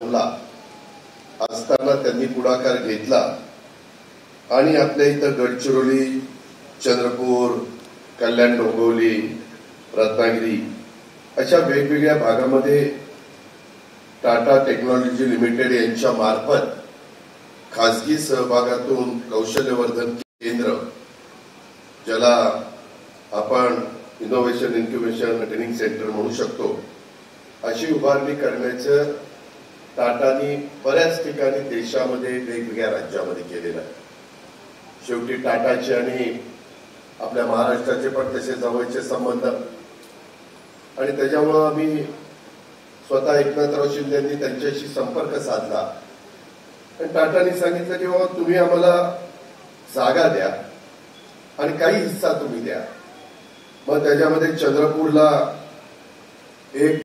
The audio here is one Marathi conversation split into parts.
बनला असताना त्यांनी पुढाकार घेतला आणि आपल्या इथं गडचिरोली, चंद्रपूर, कल्याण, डोंबिवली, रत्नागिरी अशा वेगवेगळ्या भागामध्ये टाटा टेक्नॉलॉजी लिमिटेड यांच्या मार्फत खासगी सहभागातून कौशल्यवर्धन केंद्र, ज्याला आपण इनोव्हेशन इन्क्युबेशन ट्रेनिंग सेंटर म्हणू शकतो, अशी उभारणी करण्याचं टाटानी बऱ्याच ठिकाणी देशामध्ये वेगवेगळ्या राज्यामध्ये केलेलं आहे. शेवटी टाटाचे आणि आपल्या महाराष्ट्राचे पण तसे जवळचे संबंध आणि त्याच्यामुळं आम्ही स्वतः एकनाथराव शिंदेंनी त्यांच्याशी संपर्क साधला आणि टाटानी सांगितलं की बाबा तुम्ही आम्हाला जागा द्या आणि काही हिस्सा तुम्ही द्या. मग त्याच्यामध्ये चंद्रपूरला एक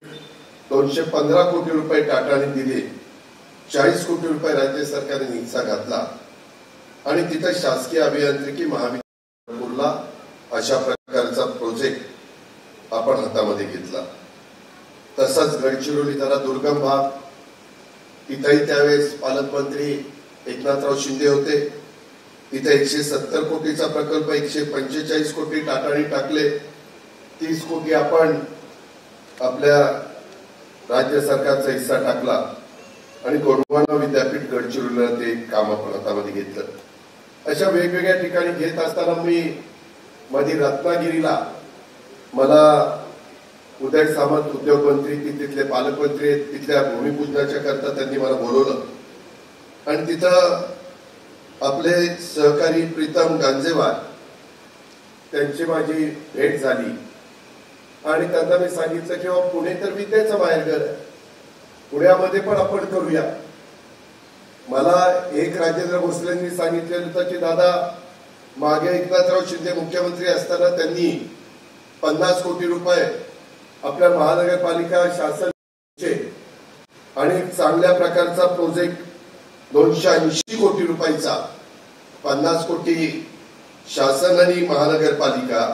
215 कोटी रुपये टाटाने दिले, 40 कोटी रुपये राज्य सरकारने हिस्सा घातला आणि तिथे शासकीय अभियांत्रिकी महाविद्यालयाला अशा प्रकारचा प्रोजेक्ट आपण हातामध्ये घेतला. तसंच गडचिरोली जरा दुर्गम भाग, तिथेही त्यावेळेस पालकमंत्री एकनाथराव शिंदे होते. तिथे 170 कोटीचा प्रकल्प 145 कोटी टाटाने टाकले, 30 कोटी आपण आपल्या राज्य सरकारचा हिस्सा टाकला आणि गोंडवाना विद्यापीठ गडचिरोलीला ते काम आपण हातामध्ये घेतलं. अशा वेगवेगळ्या ठिकाणी घेत असताना मी मध्ये रत्नागिरीला मला उदय सामंत उद्योग मंत्री, तिथले पालकमंत्री आहेत, तिथल्या भूमिपूजनाच्या करता त्यांनी मला बोलवलं आणि तिथं आपले सहकारी प्रीतम गांजेवार त्यांची माझी भेट झाली आणि त्यांना मी सांगितलं की पुणे तर विद्येचं माहेरघर आहे, पुण्यामध्ये पण आपण करूया. मला एक राजेंद्र भोसलेंनी सांगितलेलं होतं की दादा, मागे एकनाथराव शिंदे मुख्यमंत्री असताना त्यांनी 50 कोटी रुपये आपल्या महानगरपालिका शासनाचे आणि चांगल्या प्रकारचा प्रोजेक्ट 280 कोटी रुपयाचा, 50 कोटी शासन आणि महानगरपालिका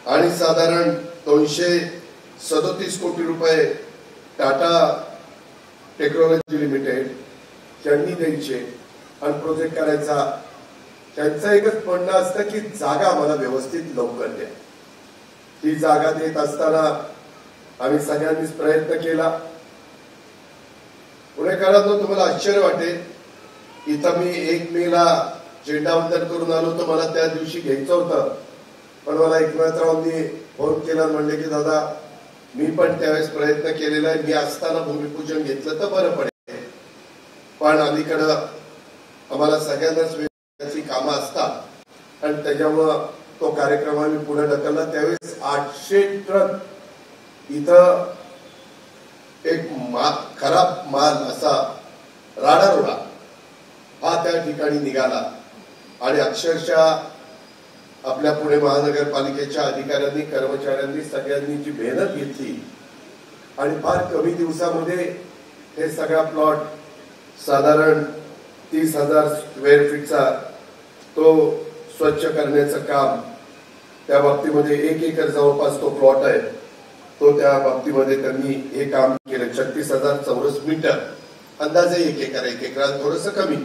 आणि साधारण 237 कोटी रुपये टाटा टेक्नॉलॉजी लिमिटेड त्यांनी द्यायचे आणि प्रोजेक्ट करायचा. त्यांचं एकच म्हणणं असतं की जागा मला व्यवस्थित लवकर द्या. ती जागा देत असताना आम्ही सगळ्यांनीच प्रयत्न केला. पुणेकरांना तुम्हाला आश्चर्य वाटेल, इथं मी 1 मेला झेंडावंदन करून आलो तर मला त्या दिवशी घ्यायचं होतं, पण मला एकनाथरावांनी फोन केला, म्हणले की दादा मी पण त्यावेळेस प्रयत्न केलेला आहे, मी असताना भूमिपूजन घेतलं तर बरं पडेल, पण अलीकडं आम्हाला सगळ्यांनाच वेगवेगळी कामं असतात आणि त्याच्यामुळं तो कार्यक्रम आम्ही पुढे ढकलला. त्यावेळेस 800 ट्रक इथं एक खराब माल असा राडारोडा हा त्या ठिकाणी निघाला आणि अक्षरशः आपल्या पुणे महानगरपालिकेच्या अधिकाऱ्यांनी, कर्मचाऱ्यांनी सगळ्यांनी जी मेहनत घेतली आणि फार कमी दिवसामध्ये हे सगळा प्लॉट साधारण 30,000 स्क्वेअर फीटचा तो स्वच्छ करण्याचं काम, त्या बाबतीमध्ये 1 एकर जवळपास तो प्लॉट आहे, तो त्या बाबतीमध्ये त्यांनी हे काम केलं. 36,000 चौरस मीटर, अंदाजे 1 एकर, 1 एकरात थोडंसं कमी,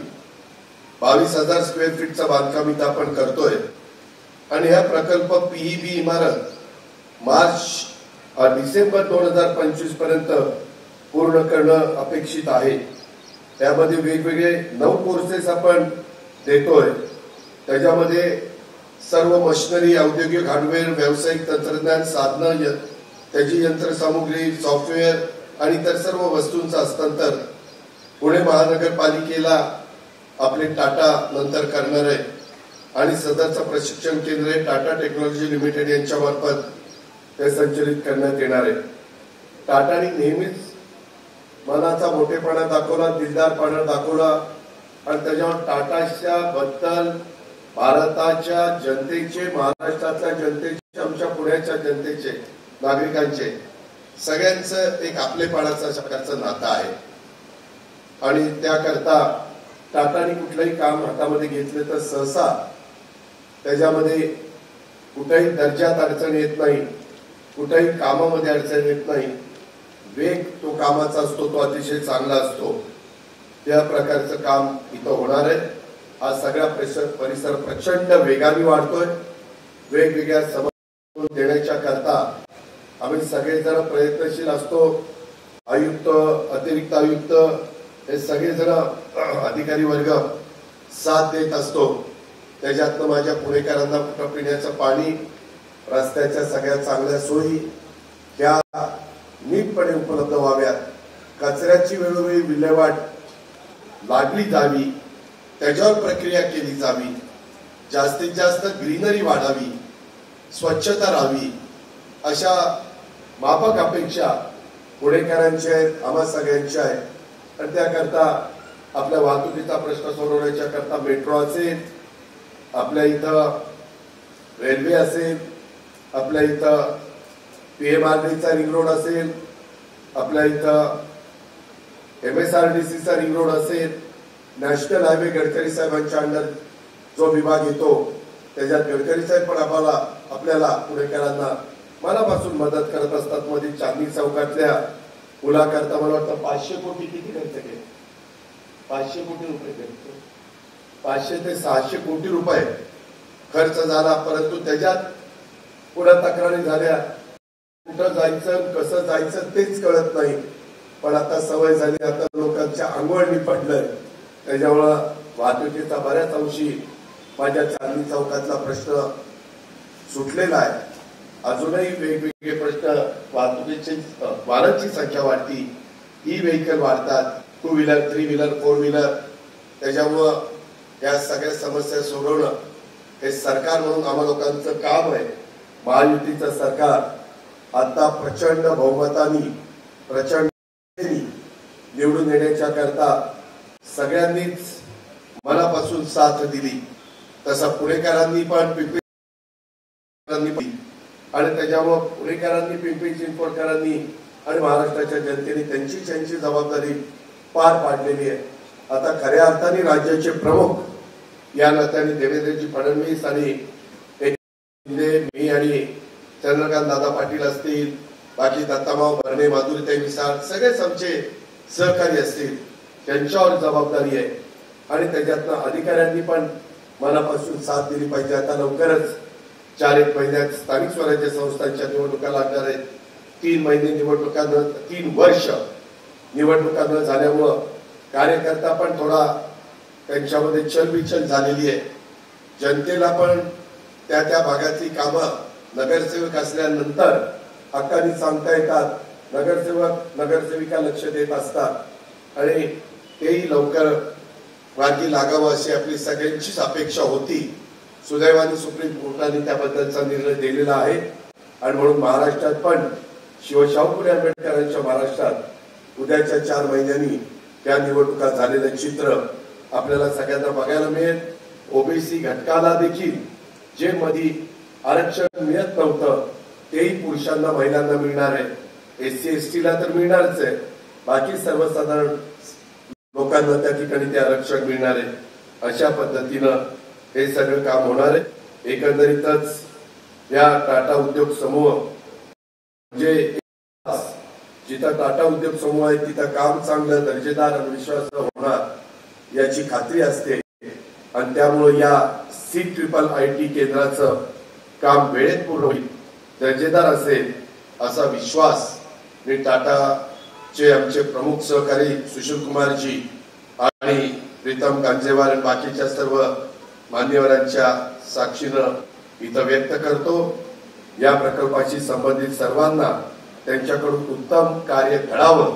22,000 स्क्वेअर फीटचं बांधकाम इथं आपण करतोय आणि हा प्रकल्प पीईबी इमारत डिसेंबर 2025 पर्यंत पूर्ण करणं अपेक्षित आहे. त्यामध्ये वेगवेगळे 9 कोर्सेस आपण देतोय. त्याच्यामध्ये सर्व मशिनरी, औद्योगिक हार्डवेअर, व्यावसायिक तंत्रज्ञान, साधनं, त्याची यंत्रसामुग्री, सॉफ्टवेअर आणि इतर सर्व वस्तूंचं हस्तांतर पुणे महानगरपालिकेला आपले टाटा नंतर करणार आहे आणि सदरचं प्रशिक्षण केंद्र टाटा टेक्नॉलॉजी लिमिटेड यांच्या मार्फत ते संचलित करण्यात येणार आहे. टाटाने नेहमीच मनाचा मोठेपणा दाखवला, दिलदारपणा दाखवला आणि त्याच्यावर टाटाच्या बद्दल भारताच्या जनतेचे, महाराष्ट्रातल्या जनतेचे, आमच्या पुण्याच्या जनतेचे, नागरिकांचे सगळ्यांचं एक आपलेपणाचा प्रकारचं नातं आहे आणि त्याकरता टाटाने कुठलंही काम हातामध्ये घेतले तर सहसा त्याच्यामध्ये कुठेही दर्जात अडचण येत नाही, कुठेही कामामध्ये अडचण येत नाही. वेग तो कामाचा असतो तो अतिशय चांगला असतो. त्या प्रकारचं काम इथं होणार आहे. हा सगळा परिसर प्रचंड वेगाने वाढतोय. वेगवेगळ्या समस्या देण्याच्या करता आम्ही सगळेजण प्रयत्नशील असतो. आयुक्त, अतिरिक्त आयुक्त हे सगळेजण अधिकारी वर्ग साथ देत असतो. त्याच्यातनं माझ्या पुणेकरांना कुठं पिण्याचं पाणी, रस्त्याच्या सगळ्या चांगल्या सोयी ह्या नीटपणे उपलब्ध व्हाव्यात. कचऱ्याची वेळोवेळी विल्हेवाट लागली जावी, त्याच्यावर प्रक्रिया केली जावी. जास्तीत जास्त ग्रीनरी वाढावी, स्वच्छता राहावी, अशा माफक अपेक्षा पुणेकरांच्या आहेत, आम्हा सगळ्यांच्या आहेत. आणि त्याकरता आपल्या वाहतुकीचा प्रश्न सोडवण्याच्या करता मेट्रो असेल, आपल्या इथं रेल्वे असेल, आपल्या इथं PMRDचा रिंग रोड असेल, आपल्या इथं MSRDCचा रिंग रोड असेल, नॅशनल हायवे गडकरी साहेबांच्या अंडर जो विभाग येतो त्याच्यात गडकरी साहेब पण आपल्याला पुणेकरांना मनापासून मदत करत असतात. मध्ये चांदणी चौकातल्या पुलाकरता मला वाटतं 500 कोटी किती खर्च केले? 500 कोटी रुपये खर्च, 500 ते 600 कोटी रुपये खर्च झाला. परंतु त्याच्यात पुढे तक्रारी झाल्या, कुठं जायचं कसं जायचं तेच कळत नाही. पण आता सवय झाली, आता लोकांच्या अंगवळणी पडलंय. त्याच्यामुळं वाहतुकीचा बऱ्याच अंशी माझ्या चांदणी चौकातला प्रश्न सुटलेला आहे. अजूनही वेगवेगळे प्रश्न, वाहतुकीची वाहनांची संख्या वाढती, ई व्हेकल वाढतात, 2 व्हीलर, 3 व्हीलर, 4 व्हीलर. त्याच्यामुळं या सगळ्या समस्या सोडवणं हे सरकार म्हणून आम्हा लोकांचं काम आहे. महायुतीचं सरकार आता प्रचंड बहुमतानी, प्रचंड निवडून येण्याच्या करता सगळ्यांनीच मनापासून साथ दिली. तसा पुणेकरांनी पण, पिंपरी आणि त्याच्यामुळे पुणेकरांनी, पिंपरी चिंचवडकरांनी आणि महाराष्ट्राच्या जनतेने त्यांची जबाबदारी पार पाडलेली आहे. आता खऱ्या अर्थाने राज्याचे प्रमुख या नात्याने देवेंद्रजी फडणवीस आणि मी आणि चंद्रकांत दादा पाटील असतील, बाकी दत्ताभाऊ भरणे, माधुरीताई मिसाळ, सगळेच आमचे सहकारी असतील, त्यांच्यावर जबाबदारी आहे. आणि त्याच्यातनं अधिकाऱ्यांनी पण मनापासून साथ दिली पाहिजे. आता लवकरच 4-1 महिन्यात स्थानिक स्वराज्य संस्थांच्या निवडणुका लागणार आहेत. 3 महिने निवडणुका 3 वर्ष निवडणुका न झाल्यामुळं कार्यकर्ता पण थोडा त्यांच्यामध्ये चलबिचल झालेली आहे. जनतेला पण त्या भागातली कामं नगरसेवक असल्यानंतर हक्कानी सांगता येतात. नगरसेविका लक्ष देत असतात आणि तेही लवकर मार्गी लागावं अशी आपली सगळ्यांचीच अपेक्षा होती. सुदैवाने सुप्रीम कोर्टाने त्याबद्दलचा निर्णय दिलेला आहे. आणि म्हणून महाराष्ट्रात पण शिवशाहू फुले आंबेडकरांच्या महाराष्ट्रात उद्याच्या 4 महिन्यांनी त्या निवडणुका झालेलं चित्र आपल्याला सगळ्यांना बघायला मिळेल. ओबीसी घटकाला देखील जे मध्ये आरक्षण मिळत नव्हतं तेही पुरुषांना, महिलांना मिळणार आहे. SC ST ला तर मिळणारच आहे. बाकी सर्वसाधारण लोकांना त्या ठिकाणी ते आरक्षण मिळणार आहे. अशा पद्धतीनं हे सगळं काम होणार आहे. एकंदरीतच या टाटा उद्योग समूह म्हणजे जिथं टाटा उद्योग समूह आहे तिथं काम चांगलं, दर्जेदार आणि विश्वासार्ह होणार याची खात्री असते. आणि त्यामुळे या CIIIT केंद्राचं काम वेळेत पूर्ण होईल, दर्जेदार असेल असा विश्वास मी टाटाचे आमचे प्रमुख सहकारी सुशील कुमारजी आणि प्रीतम कांजेवार आणि बाकीच्या सर्व मान्यवरांच्या साक्षीनं इथं व्यक्त करतो. या प्रकल्पाशी संबंधित सर्वांना त्यांच्याकडून उत्तम कार्य घडावं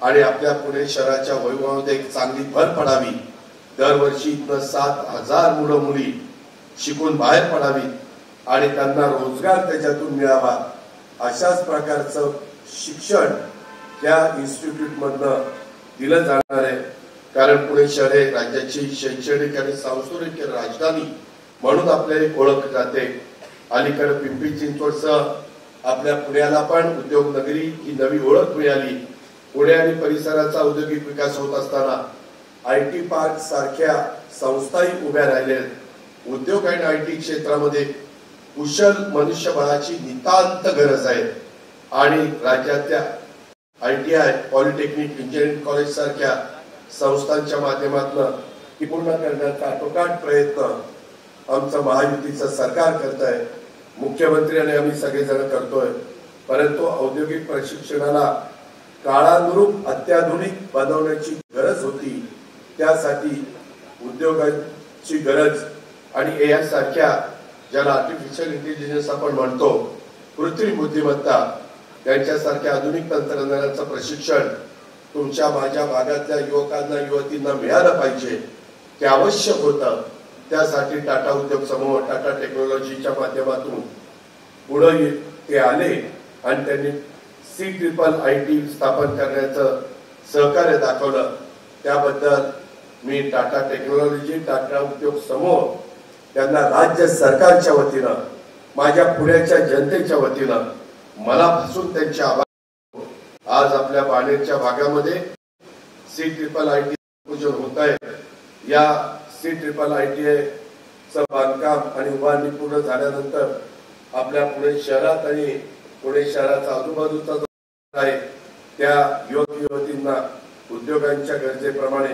आणि आपल्या पुणे शहराच्या वैभवामध्ये एक चांगली भर पडावी. दरवर्षी इथनं 7,000 मुलं मुली शिकून बाहेर पडावी आणि त्यांना रोजगार त्याच्यातून मिळावा. अशाच प्रकारचं शिक्षण त्या इन्स्टिट्यूट मधनं दिलं जाणार आहे. कारण पुणे शहर हे राज्याची शैक्षणिक आणि सांस्कृतिक राजधानी म्हणून आपल्याला ओळख जाते. अलीकडे पिंपरी चिंचवडसह आपल्या पुण्याला पण उद्योग नगरी ही नवी ओळख मिळाली. पुणे आणि परिसराचा औद्योगिक विकास होत असताना IT पार्क सारख्या संस्थाही उभ्या राहिल्या. उद्योग आणि IT क्षेत्रामध्ये कुशल मनुष्यबळाची नितांत गरज आहे आणि राज्यातल्या ITI, पॉलिटेक्निक, इंजिनिअरिंग कॉलेज सारख्या संस्थांच्या माध्यमातून ही पूर्ण करण्याचा आटोकाट प्रयत्न आमचं महायुतीचं सरकार करत आहे. मुख्यमंत्री आणि आम्ही सगळेजण करतोय. परंतु औद्योगिक प्रशिक्षणाला काळानुरूप अत्याधुनिक बनवण्याची गरज होती. त्यासाठी उद्योगांची गरज आणि AI सारख्या ज्याला आर्टिफिशियल इंटेलिजन्स आपण म्हणतो, कृत्रिम बुद्धिमत्ता, त्यांच्यासारख्या आधुनिक तंत्रज्ञानाचं प्रशिक्षण तुमच्या माझ्या भागातल्या युवकांना युवतींना मिळालं पाहिजे. ते आवश्यक होतं. त्यासाठी टाटा उद्योग समूह, टाटा टेक्नॉलॉजीच्या माध्यमातून पुढे ते आले आणि त्यांनी CIIIT स्थापन करण्याचं सहकार्य दाखवलं. त्याबद्दल मी टाटा टेक्नॉलॉजी, टाटा उद्योग समूह त्यांना राज्य सरकारच्या वतीनं, माझ्या पुण्याच्या जनतेच्या वतीनं मनापासून त्यांचे आभार. आज आपल्या बाणेरच्या भागामध्ये CIIIT पूजन होत आहे. या CIIIT चं बांधकाम आणि उभारणी पूर्ण झाल्यानंतर आपल्या पुणे शहरात आणि पुणे शहराचा आजूबाजूचा जो आहे त्या युवक युवतींना उद्योगांच्या गरजेप्रमाणे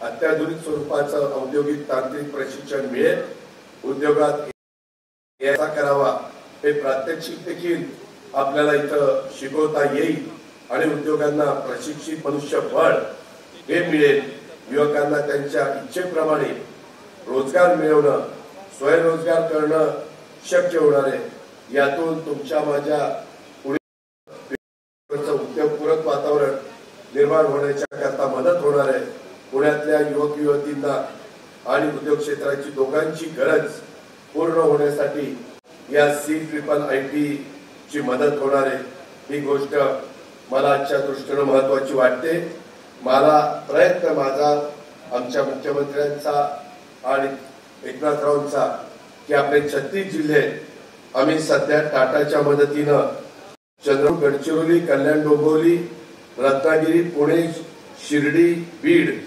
अत्याधुनिक स्वरूपाचं औद्योगिक तांत्रिक प्रशिक्षण मिळेल. उद्योगात याचा करावा हे प्रात्यक्षिक देखील आपल्याला इथं शिकवता येईल आणि उद्योगांना प्रशिक्षित मनुष्यबळ हे मिळेल. युवकांना त्यांच्या इच्छेप्रमाणे रोजगार मिळवणं, स्वयंरोजगार करणं शक्य होणार आहे. यातून तुमच्या माझ्या पुणे उद्योगपूरक वातावरण निर्माण होण्याच्या करता मदत होणार आहे. पुण्यातल्या युवक युवतींना आणि उद्योग क्षेत्राची दोघांची गरज पूर्ण होण्यासाठी या CIIIT ची मदत होणार आहे. ही गोष्ट मला आजच्या दृष्टीने महत्वाची वाटते. मला प्रयत्न माझा, आमच्या मुख्यमंत्र्यांचा आणि एकनाथरावांचा की आपले 36 जिल्हे आम्ही सध्या टाटाच्या मदतीनं चंद्रपूर, गडचिरोली, कल्याण, डोंबिवली, रत्नागिरी, पुणे, शिर्डी, बीड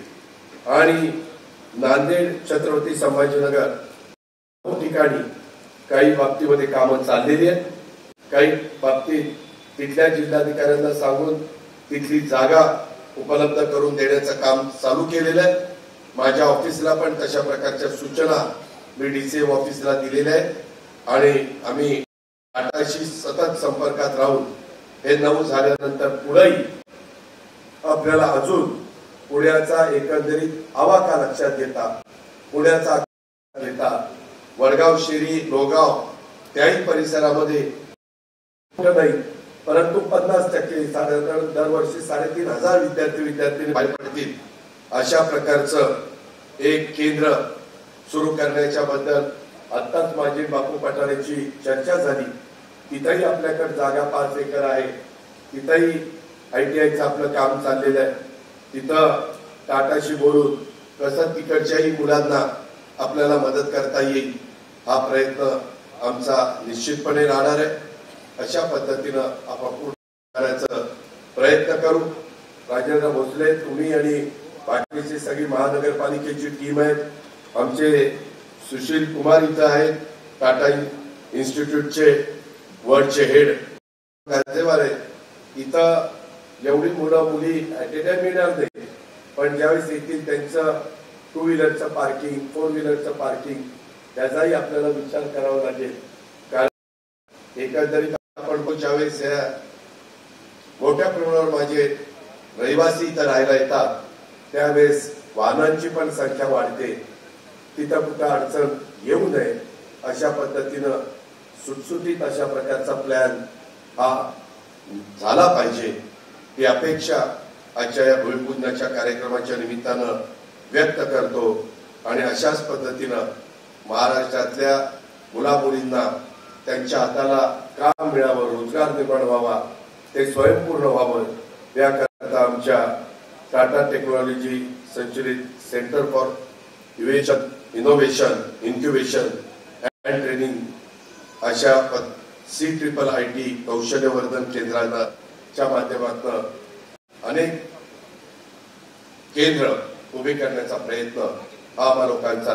आणि नांदेड, छत्रपती संभाजीनगर ठिकाणी काही बाबतीमध्ये कामं चाललेली आहेत. काही बाबतीत तिथल्या जिल्हाधिकाऱ्यांना सांगून तिथली जागा उपलब्ध करून देण्याचं काम चालू केलेलं आहे. माझ्या ऑफिसला पण तशा प्रकारच्या सूचना मी DCM ऑफिसला दिलेल्या आहेत आणि आम्ही टाटाशी सतत संपर्कात राहून हे 9 झाल्यानंतर पुढेही आपल्याला अजून पुण्याचा एकंदरीत आवाका लक्षात घेता, पुण्याचा घेता वडगाव, शिरी, लोगाव त्याही परिसरामध्ये नाही परंतु 50% दरवर्षी 3,500 विद्यार्थी बाहेर पडतील अशा प्रकारचं एक केंद्र सुरू करण्याच्या बद्दल आत्ताच माझी बापू पठारेची चर्चा झाली. तिथेही आपल्याकडे जागा 5 एकर आहे. तिथेही ITIचं आपलं काम चाललेलं आहे. तिथं टाटाशी बोलून कसं तिकडच्याही मुलांना आपल्याला मदत करता येईल हा प्रयत्न आमचा निश्चितपणे राहणार आहे. अशा पद्धतीनं आपण पूर्ण करण्याचा प्रयत्न करू. राजेंद्र भोसले, तुम्ही आणि बाकीची सगळी महानगरपालिकेची टीम आहे. आमचे सुशील कुमार इथं आहेत, टाटा इन्स्टिट्यूटचे वर्ल्डचे हेड गाजेवार आहेत. इथं एवढी मुलं मुली ऍटेंड मिळणार नाही, पण ज्यावेळेस येतील त्यांचं 2 व्हीलरचं पार्किंग, 4 व्हीलरचं पार्किंग त्याचाही आपल्याला विचार करावा लागेल. कारण एकंदरीत आपण ज्यावेळेस मोठ्या प्रमाणावर माझे रहिवासी इथं राहायला येतात त्यावेळेस वाहनांची पण संख्या वाढते. तिथं कुठं अडचण येऊ नये अशा पद्धतीनं सुटसुटीत अशा प्रकारचा प्लॅन हा झाला पाहिजे ही अपेक्षा आजच्या या भूमिपूजनाच्या कार्यक्रमाच्या निमित्तानं व्यक्त करतो. आणि अशाच पद्धतीनं महाराष्ट्रातल्या मुलामुलींना त्यांच्या हाताला काम मिळावं, रोजगार निर्माण व्हावा, ते स्वयंपूर्ण व्हावं याकरता आमच्या टाटा टेक्नॉलॉजी संचलित centre for innovation, incubation and training अशा CIIIT कौशल्यवर्धन केंद्राच्या माध्यमातून अनेक केंद्र उभे करण्याचा प्रयत्न हा आम्हा लोकांचा.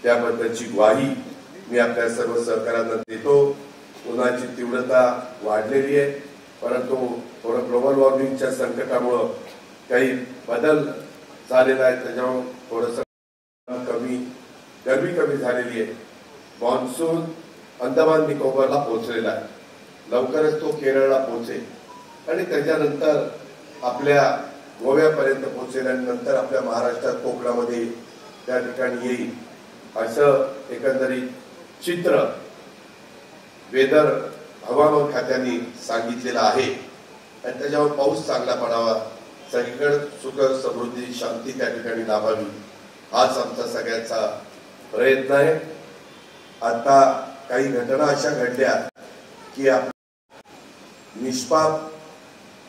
त्याबद्दलची ग्वाही मी आपल्या सर्व सहकाऱ्यांना देतो. उन्हाची तीव्रता वाढलेली आहे परंतु थोडं ग्लोबल वॉर्मिंगच्या संकटामुळं काही बदल झालेला आहे, त्याच्यामुळे थोडंसं गरमी कमी झालेली आहे. मान्सून अंदमान निकोबारला पोहोचलेला आहे, लवकरच तो केरळला पोहोचेल आणि त्याच्यानंतर आपल्या गोव्यापर्यंत पोहोचेल आणि नंतर आपल्या महाराष्ट्रात कोकणामध्ये त्या ठिकाणी येईल, असं एकंदरीत चित्र वेदर हवामान खात्याने सांगितलेलं आहे. आणि त्याच्यावर पाऊस चांगला पडावा, सगळीकडे सुख समृद्धी शांती त्या ठिकाणी लाभावी, हाच आमचा सगळ्यांचा प्रयत्न आहे. आता काही घटना अशा घडल्या की निष्पाप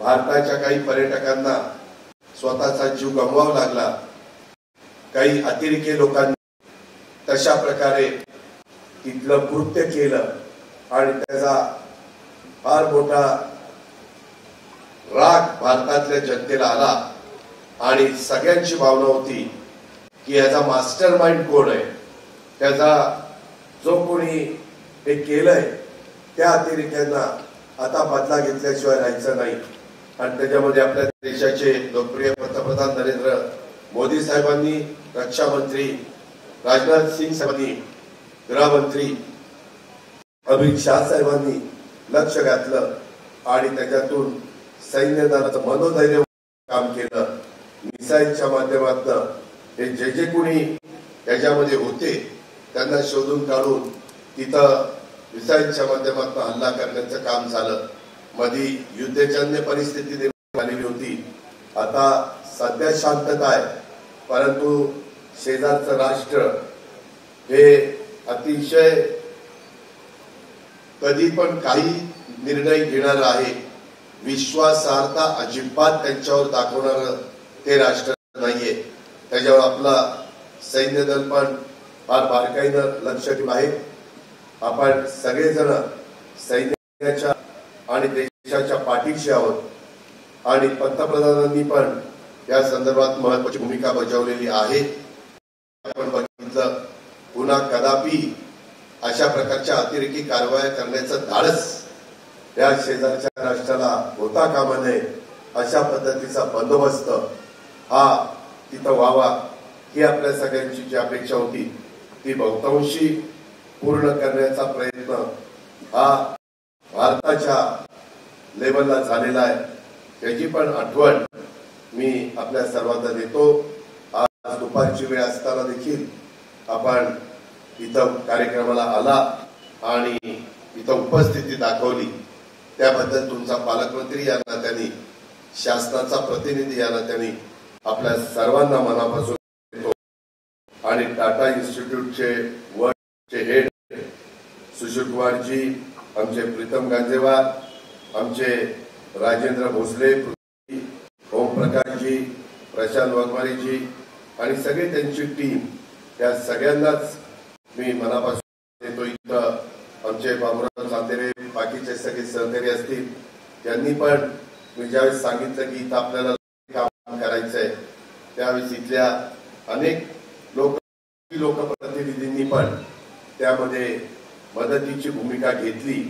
भारताच्या काही पर्यटकांना स्वतःचा जीव गमवावा लागला. काही अतिरेकी लोकांनी तशा प्रकारे तिथलं कृत्य केलं आणि त्याचा फार मोठा राग भारतातल्या जनतेला आला आणि सगळ्यांची भावना होती की याचा मास्टर माइंड कोण आहे, त्याचा जो कोणी हे केलंय त्या अतिरेक्यांना आता बदला घेतल्याशिवाय राहायचं नाही. आणि त्याच्यामध्ये आपल्या देशाचे लोकप्रिय पंतप्रधान नरेंद्र मोदी साहेबांनी, रक्षा मंत्री राजनाथ सिंग साहेबांनी, गृहमंत्री अमित शाह साहेबांनी लक्ष घातलं आणि त्याच्यातून सैन्य दलाचं मनोधैर्य काम केलं. मिसाईलच्या माध्यमातून हे जे कोणी त्याच्यामध्ये होते त्यांना शोधून काढून तिथं मिसाईलच्या माध्यमातून हल्ला करण्याचं काम झालं. मध्ये युद्धजन्य परिस्थिती निर्माण झालेली होती. आता सध्या शांतता आहे, परंतु शेजारचं राष्ट्र हे अतिशय कधी पण काही निर्णय घेणार आहे, विश्वासार्हता अजिबात त्यांच्यावर दाखवणार ते राष्ट्र नाहीये. त्याच्यावर आपला सैन्य दल पण फार बारकाईनं लक्ष ठेवून आहे. आपण सगळेजण सैन्याच्या आणि देशाच्या पाठीशी आहोत आणि पंतप्रधानांनी पण या संदर्भात महत्वाची भूमिका बजावलेली आहे. आपण बघितलं पुन्हा कदापि अशा प्रकारच्या अतिरेकी कारवाया करण्याचं धाडस या शेजारच्या राष्ट्राला होता कामा नये. अशा पद्धतीचा बंदोबस्त हा तिथं व्हावा ही आपल्या सगळ्यांची जी अपेक्षा होती ती बहुतांशी पूर्ण करण्याचा प्रयत्न हा भारताच्या लेवलला झालेला आहे. त्याची पण आठवण मी आपल्या सर्वांना देतो. आज दुपारची वेळ असताना देखील आपण इथं कार्यक्रमाला आला आणि इथं उपस्थिती दाखवली, त्याबद्दल तुमचा पालकमंत्री या नात्याने, शासनाचा प्रतिनिधी या नात्याने आपल्या सर्वांना मनापासून देतो. आणि टाटा इन्स्टिट्यूटचे वर्ल्डचे हेड सुशील कुमारजी, आमचे प्रीतम गांजेवार, आमचे राजेंद्र भोसले, ओमप्रकाशजी, प्रशांत वाघमारेजी आणि सगळे त्यांची टीम, या सगळ्यांनाच मी मनापासून देतो. इथं आमचे बाबूराव चांदेरे, बाकीचे सगळे सहकारी असतील, त्यांनी पण मी ज्यावेळेस सांगितलं की इथं आपल्याला काम करायचंय त्यावेळेस इथल्या अनेक लोकप्रतिनिधींनी पण त्यामध्ये मदतीची भूमिका घेतली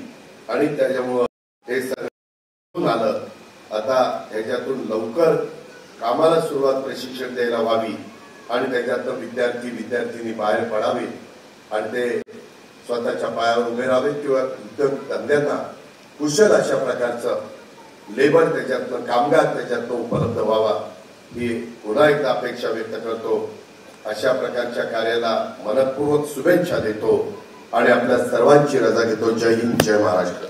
आणि त्याच्यामुळं हे सगळं आलं. आता ह्याच्यातून लवकर कामाला सुरुवात प्रशिक्षण द्यायला व्हावी आणि त्याच्यातून विद्यार्थी बाहेर पडावे आणि ते स्वतःच्या पायावर उभे राहावेत किंवा उद्योगधंद्यांना कुशल अशा प्रकारचं लेबर त्याच्यातनं, कामगार त्याच्यातनं उपलब्ध व्हावा ही पुन्हा एकदा अपेक्षा व्यक्त करतो. अशा प्रकारच्या कार्याला मनपूर्वक शुभेच्छा देतो आणि आपल्या सर्वांची रजा घेतो. जय हिंद, जय महाराष्ट्र.